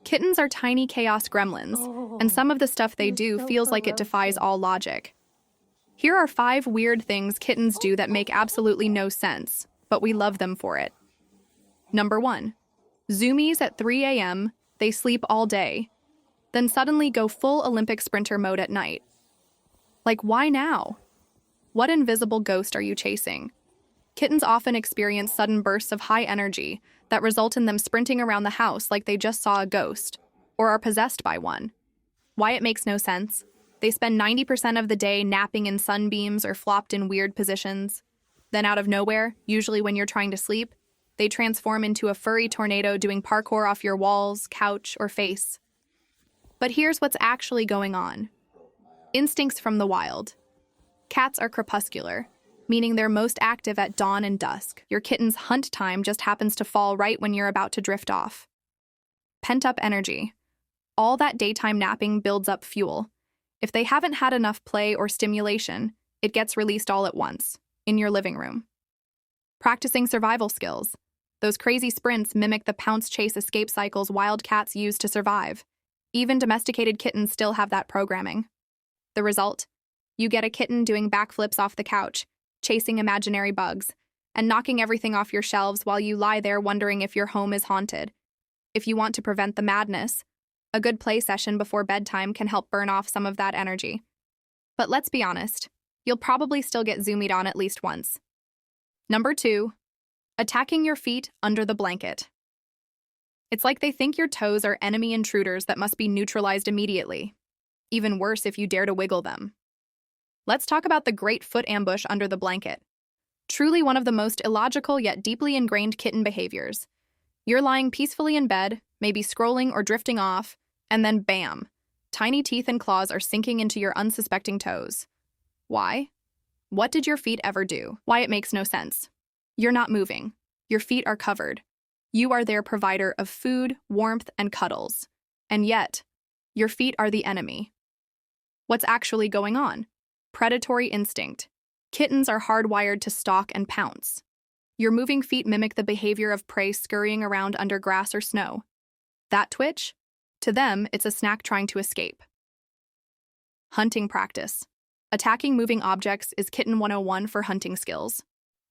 Kittens are tiny chaos gremlins, and some of the stuff they do feels like it defies all logic. Here are 5 weird things kittens do that make absolutely no sense, but we love them for it. Number 1. Zoomies at 3 a.m., they sleep all day, then suddenly go full Olympic sprinter mode at night. Like, why now? What invisible ghost are you chasing? Kittens often experience sudden bursts of high energy that result in them sprinting around the house like they just saw a ghost, or are possessed by one. Why it makes no sense? They spend 90% of the day napping in sunbeams or flopped in weird positions. Then out of nowhere, usually when you're trying to sleep, they transform into a furry tornado doing parkour off your walls, couch, or face. But here's what's actually going on. Instincts from the wild. Cats are crepuscular, meaning they're most active at dawn and dusk. Your kitten's hunt time just happens to fall right when you're about to drift off. Pent-up energy. All that daytime napping builds up fuel. If they haven't had enough play or stimulation, it gets released all at once, in your living room. Practicing survival skills. Those crazy sprints mimic the pounce-chase-escape cycles wild cats use to survive. Even domesticated kittens still have that programming. The result? You get a kitten doing backflips off the couch, chasing imaginary bugs, and knocking everything off your shelves while you lie there wondering if your home is haunted. If you want to prevent the madness, a good play session before bedtime can help burn off some of that energy. But let's be honest, you'll probably still get zoomied on at least once. Number 2, attacking your feet under the blanket. It's like they think your toes are enemy intruders that must be neutralized immediately. Even worse if you dare to wiggle them. Let's talk about the great foot ambush under the blanket. Truly one of the most illogical yet deeply ingrained kitten behaviors. You're lying peacefully in bed, maybe scrolling or drifting off, and then bam, tiny teeth and claws are sinking into your unsuspecting toes. Why? What did your feet ever do? Why it makes no sense. You're not moving. Your feet are covered. You are their provider of food, warmth, and cuddles. And yet, your feet are the enemy. What's actually going on? Predatory instinct. Kittens are hardwired to stalk and pounce. Your moving feet mimic the behavior of prey scurrying around under grass or snow. That twitch? To them, it's a snack trying to escape. Hunting practice. Attacking moving objects is Kitten 101 for hunting skills.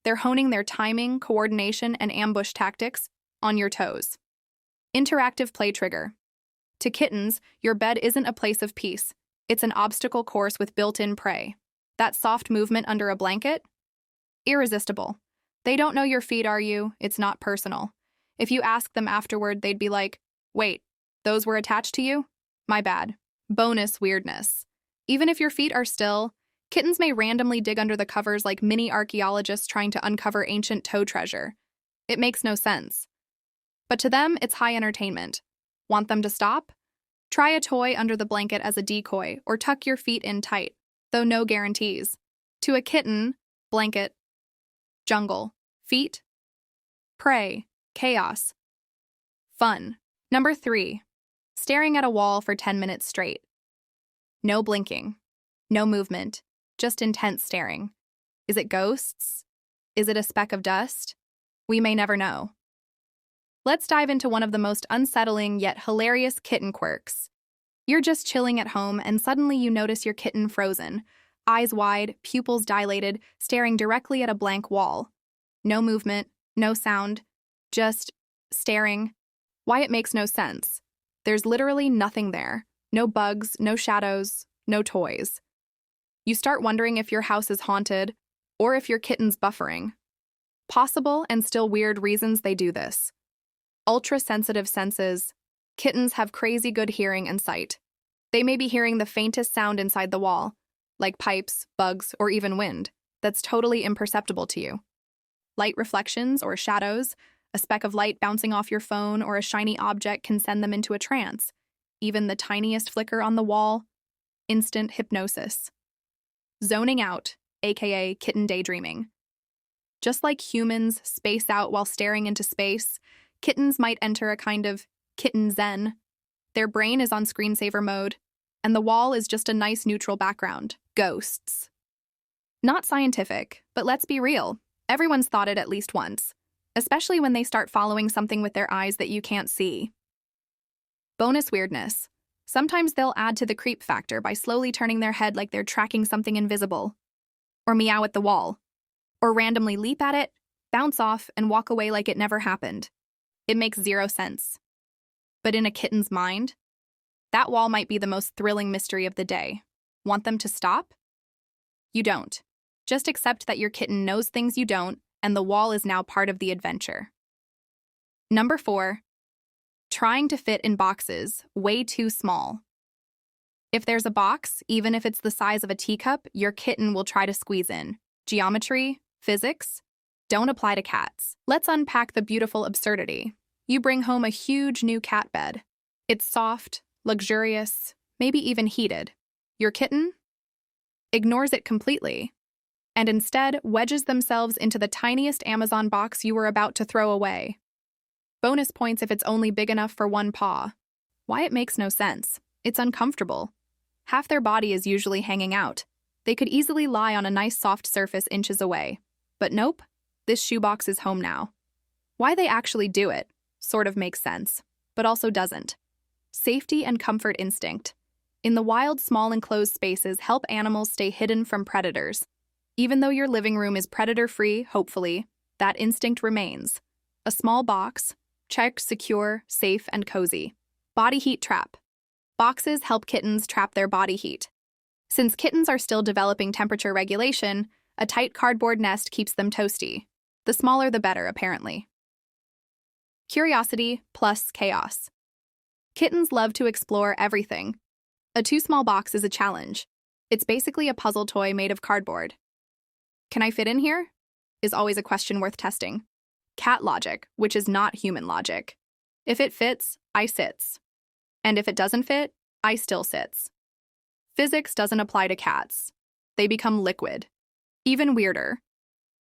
They're honing their timing, coordination, and ambush tactics on your toes. Interactive play trigger. To kittens, your bed isn't a place of peace. It's an obstacle course with built-in prey. That soft movement under a blanket? Irresistible. They don't know your feet, are you? It's not personal. If you ask them afterward, they'd be like, wait, those were attached to you? My bad. Bonus weirdness. Even if your feet are still, kittens may randomly dig under the covers like mini archaeologists trying to uncover ancient toe treasure. It makes no sense. But to them, it's high entertainment. Want them to stop? Try a toy under the blanket as a decoy, or tuck your feet in tight, though no guarantees. To a kitten, blanket, jungle, feet, prey, chaos, fun. Number 3, staring at a wall for 10 minutes straight. No blinking, no movement, just intense staring. Is it ghosts? Is it a speck of dust? We may never know. Let's dive into one of the most unsettling yet hilarious kitten quirks. You're just chilling at home and suddenly you notice your kitten frozen, eyes wide, pupils dilated, staring directly at a blank wall. No movement, no sound, just staring. Why it makes no sense. There's literally nothing there. No bugs, no shadows, no toys. You start wondering if your house is haunted or if your kitten's buffering. Possible and still weird reasons they do this. Ultra-sensitive senses. Kittens have crazy good hearing and sight. They may be hearing the faintest sound inside the wall, like pipes, bugs, or even wind, that's totally imperceptible to you. Light reflections or shadows, a speck of light bouncing off your phone or a shiny object can send them into a trance. Even the tiniest flicker on the wall, instant hypnosis. Zoning out, aka kitten daydreaming. Just like humans space out while staring into space, kittens might enter a kind of kitten zen. Their brain is on screensaver mode, and the wall is just a nice neutral background. Ghosts. Not scientific, but let's be real. Everyone's thought it at least once, especially when they start following something with their eyes that you can't see. Bonus weirdness. Sometimes they'll add to the creep factor by slowly turning their head like they're tracking something invisible, or meow at the wall, or randomly leap at it, bounce off, and walk away like it never happened. It makes zero sense. But in a kitten's mind, that wall might be the most thrilling mystery of the day. Want them to stop? You don't. Just accept that your kitten knows things you don't, and the wall is now part of the adventure. Number 4. Trying to fit in boxes way too small. If there's a box, even if it's the size of a teacup, your kitten will try to squeeze in. Geometry, physics, don't apply to cats. Let's unpack the beautiful absurdity. You bring home a huge new cat bed. It's soft, luxurious, maybe even heated. Your kitten ignores it completely, and instead wedges themselves into the tiniest Amazon box you were about to throw away. Bonus points if it's only big enough for one paw. Why it makes no sense. It's uncomfortable. Half their body is usually hanging out. They could easily lie on a nice soft surface inches away. But nope, this shoebox is home now. Why they actually do it sort of makes sense, but also doesn't. Safety and comfort instinct. In the wild, small enclosed spaces help animals stay hidden from predators. Even though your living room is predator-free, hopefully, that instinct remains. A small box, checked, secure, safe, and cozy. Body heat trap. Boxes help kittens trap their body heat. Since kittens are still developing temperature regulation, a tight cardboard nest keeps them toasty. The smaller the better, apparently. Curiosity plus chaos. Kittens love to explore everything. A too small box is a challenge. It's basically a puzzle toy made of cardboard. Can I fit in here? Is always a question worth testing. Cat logic, which is not human logic. If it fits, I sits. And if it doesn't fit, I still sits. Physics doesn't apply to cats. They become liquid. Even weirder.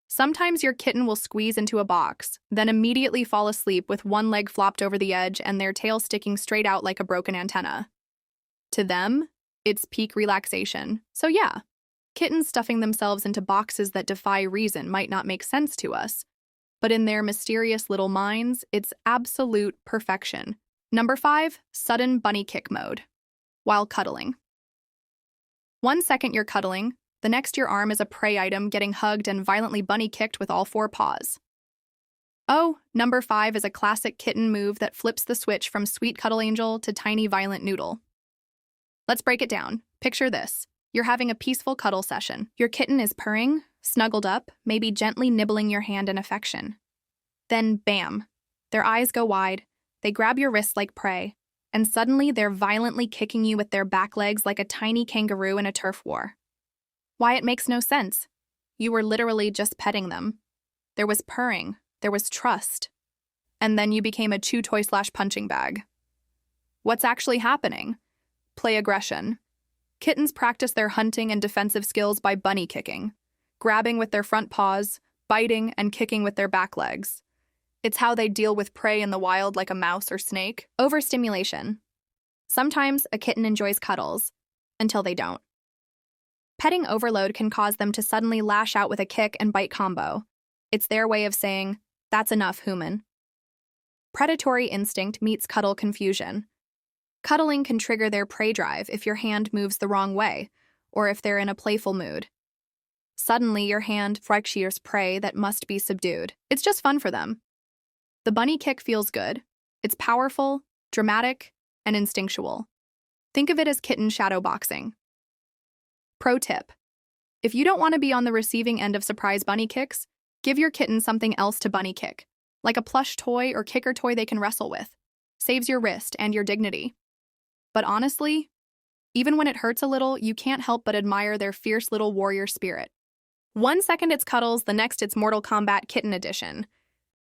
Sometimes your kitten will squeeze into a box, then immediately fall asleep with one leg flopped over the edge and their tail sticking straight out like a broken antenna. To them, it's peak relaxation. So yeah, kittens stuffing themselves into boxes that defy reason might not make sense to us, but in their mysterious little minds, it's absolute perfection. Number 5, sudden bunny kick mode. While cuddling. 1 second you're cuddling, the next your arm is a prey item getting hugged and violently bunny kicked with all 4 paws. Oh, number 5 is a classic kitten move that flips the switch from sweet cuddle angel to tiny violent noodle. Let's break it down. Picture this. You're having a peaceful cuddle session. Your kitten is purring, snuggled up, maybe gently nibbling your hand in affection. Then, bam, their eyes go wide, they grab your wrist like prey, and suddenly they're violently kicking you with their back legs like a tiny kangaroo in a turf war. Why it makes no sense. You were literally just petting them. There was purring, there was trust, and then you became a chew toy/punching bag. What's actually happening? Play aggression. Kittens practice their hunting and defensive skills by bunny kicking, grabbing with their front paws, biting, and kicking with their back legs. It's how they deal with prey in the wild like a mouse or snake. Overstimulation. Sometimes a kitten enjoys cuddles, until they don't. Petting overload can cause them to suddenly lash out with a kick and bite combo. It's their way of saying, "That's enough, human." Predatory instinct meets cuddle confusion. Cuddling can trigger their prey drive if your hand moves the wrong way, or if they're in a playful mood. Suddenly, your hand fractures prey that must be subdued. It's just fun for them. The bunny kick feels good. It's powerful, dramatic, and instinctual. Think of it as kitten shadow boxing. Pro tip. If you don't want to be on the receiving end of surprise bunny kicks, give your kitten something else to bunny kick, like a plush toy or kicker toy they can wrestle with. Saves your wrist and your dignity. But honestly, even when it hurts a little, you can't help but admire their fierce little warrior spirit. 1 second it's cuddles, the next it's Mortal Kombat Kitten Edition.